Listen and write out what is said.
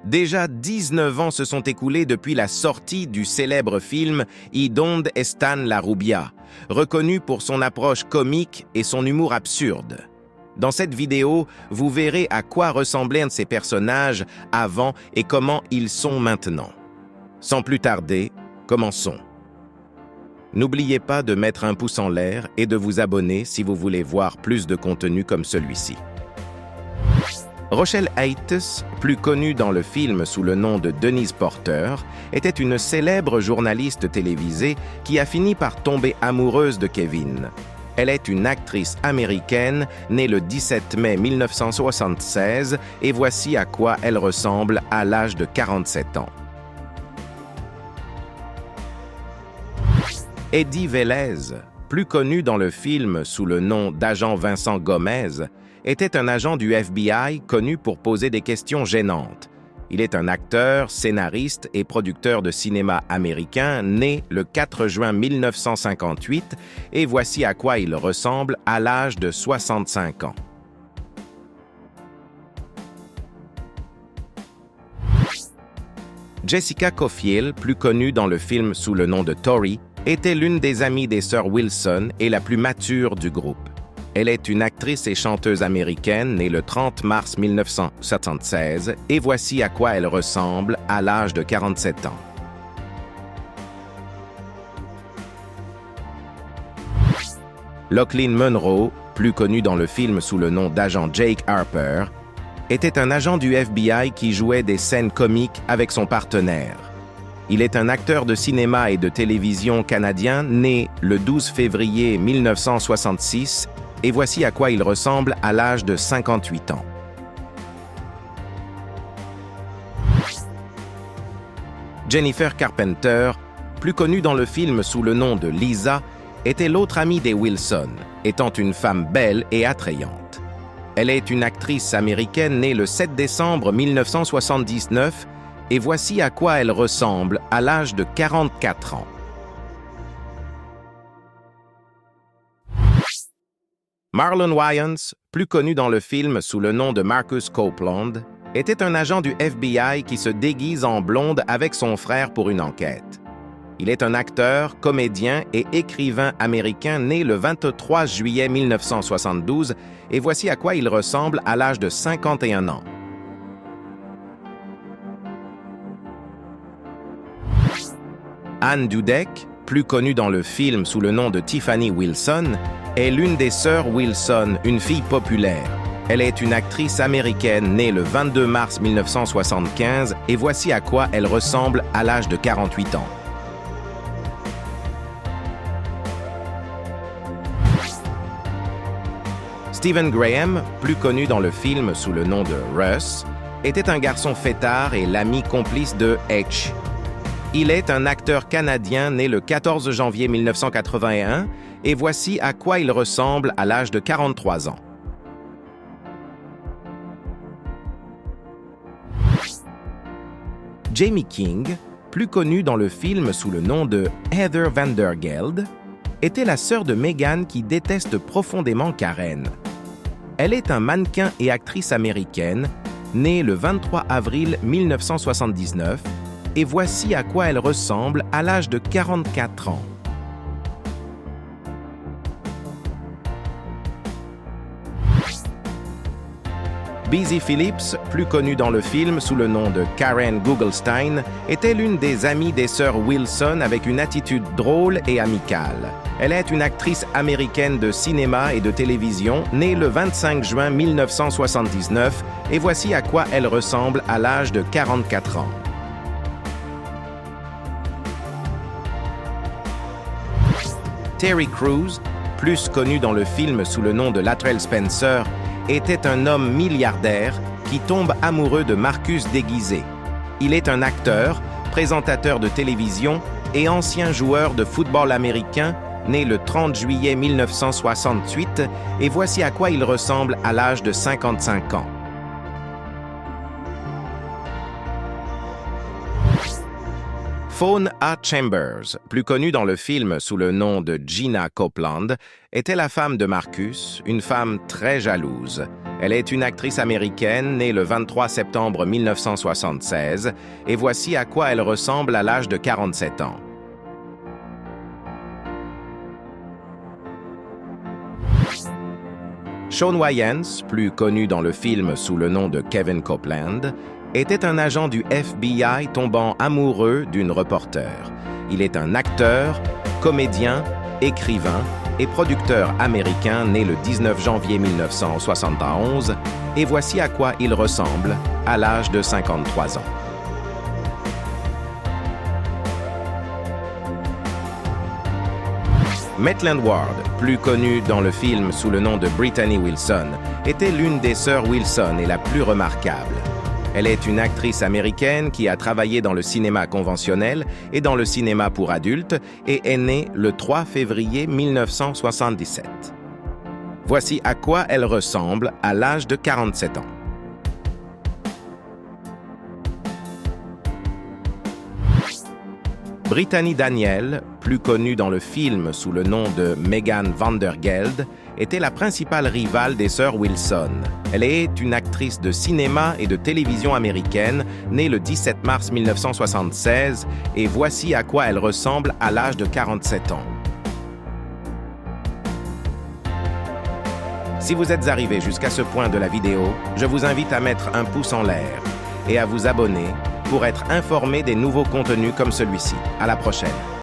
Déjà 19 ans se sont écoulés depuis la sortie du célèbre film Y Donde Están la Rubia, reconnu pour son approche comique et son humour absurde. Dans cette vidéo, vous verrez à quoi ressemblaient un de ces personnages avant et comment ils sont maintenant. Sans plus tarder, commençons. N'oubliez pas de mettre un pouce en l'air et de vous abonner si vous voulez voir plus de contenu comme celui-ci. Rochelle Aytes, plus connue dans le film sous le nom de Denise Porter, était une célèbre journaliste télévisée qui a fini par tomber amoureuse de Kevin. Elle est une actrice américaine née le 17 mai 1976 et voici à quoi elle ressemble à l'âge de 47 ans. Eddie Velez, plus connu dans le film sous le nom d'agent Vincent Gomez, était un agent du FBI connu pour poser des questions gênantes. Il est un acteur, scénariste et producteur de cinéma américain né le 4 juin 1958 et voici à quoi il ressemble à l'âge de 65 ans. Jessica Caulfield, plus connue dans le film sous le nom de Tori, était l'une des amies des sœurs Wilson et la plus mature du groupe. Elle est une actrice et chanteuse américaine née le 30 mars 1976 et voici à quoi elle ressemble à l'âge de 47 ans. Lochlyn Munro, plus connue dans le film sous le nom d'agent Jake Harper, était un agent du FBI qui jouait des scènes comiques avec son partenaire. Il est un acteur de cinéma et de télévision canadien né le 12 février 1966 et voici à quoi il ressemble à l'âge de 58 ans. Jennifer Carpenter, plus connue dans le film sous le nom de Lisa, était l'autre amie des Wilson, étant une femme belle et attrayante. Elle est une actrice américaine née le 7 décembre 1979 et voici à quoi elle ressemble à l'âge de 44 ans. Marlon Wayans, plus connu dans le film sous le nom de Marcus Copeland, était un agent du FBI qui se déguise en blonde avec son frère pour une enquête. Il est un acteur, comédien et écrivain américain né le 23 juillet 1972 et voici à quoi il ressemble à l'âge de 51 ans. Anne Dudek, plus connue dans le film sous le nom de Tiffany Wilson, est l'une des sœurs Wilson, une fille populaire. Elle est une actrice américaine née le 22 mars 1975 et voici à quoi elle ressemble à l'âge de 48 ans. Stephen Graham, plus connu dans le film sous le nom de Russ, était un garçon fêtard et l'ami complice de H. Il est un acteur canadien né le 14 janvier 1981 et voici à quoi il ressemble à l'âge de 43 ans. Jamie King, plus connue dans le film sous le nom de Heather Vandergeld, était la sœur de Meghan qui déteste profondément Karen. Elle est un mannequin et actrice américaine, née le 23 avril 1979, et voici à quoi elle ressemble à l'âge de 44 ans. Busy Phillips, plus connue dans le film sous le nom de Karen Googlestein, était l'une des amies des sœurs Wilson avec une attitude drôle et amicale. Elle est une actrice américaine de cinéma et de télévision, née le 25 juin 1979, et voici à quoi elle ressemble à l'âge de 44 ans. Terry Crews, plus connu dans le film sous le nom de Latrell Spencer, était un homme milliardaire qui tombe amoureux de Marcus déguisé. Il est un acteur, présentateur de télévision et ancien joueur de football américain, né le 30 juillet 1968, et voici à quoi il ressemble à l'âge de 55 ans. Fawn A. Chambers, plus connue dans le film sous le nom de Gina Copeland, était la femme de Marcus, une femme très jalouse. Elle est une actrice américaine née le 23 septembre 1976 et voici à quoi elle ressemble à l'âge de 47 ans. Shawn Wayans, plus connu dans le film sous le nom de Kevin Copeland, était un agent du FBI tombant amoureux d'une reporter. Il est un acteur, comédien, écrivain et producteur américain né le 19 janvier 1971, et voici à quoi il ressemble à l'âge de 53 ans. Maitland Ward, plus connue dans le film sous le nom de Brittany Wilson, était l'une des sœurs Wilson et la plus remarquable. Elle est une actrice américaine qui a travaillé dans le cinéma conventionnel et dans le cinéma pour adultes et est née le 3 février 1977. Voici à quoi elle ressemble à l'âge de 47 ans. Brittany Daniel, plus connue dans le film sous le nom de Megan Vandergeld, était la principale rivale des sœurs Wilson. Elle est une actrice de cinéma et de télévision américaine, née le 17 mars 1976, et voici à quoi elle ressemble à l'âge de 47 ans. Si vous êtes arrivé jusqu'à ce point de la vidéo, je vous invite à mettre un pouce en l'air et à vous abonner pour être informé des nouveaux contenus comme celui-ci. À la prochaine.